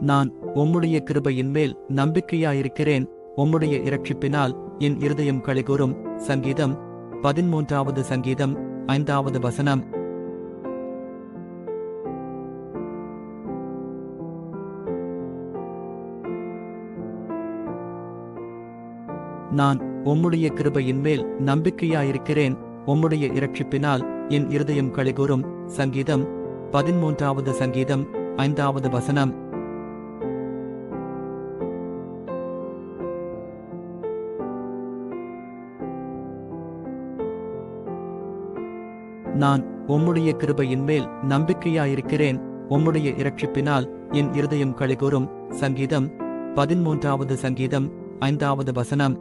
நான் உம்முடைய கிருபையின் மேல் நம்பிக்கையாயிருக்கிறேன். உம்முடைய இரட்சிப்பினால் என் இருதயம் களிகூரும். சங்கீதம் 13வது சங்கீதம் 5வது வசனம். நான் உம்முடைய கிருபையின் மேல் நம்பிக்கையாயிருக்கிறேன். உம்முடைய இரட்சிப்பினால் என் இருதயம் களிகூரும். சங்கீதம் 13வது சங்கீதம் 5வது வசனம். நான் உம்முடைய கிருபையின் மேல் நம்பிக்கையாயிருக்கிறேன். உம்முடைய இரட்சிப்பினால் என் இருதயம் களிகூரும். சங்கீதம் 13வது சங்கீதம் 5வது வசனம்.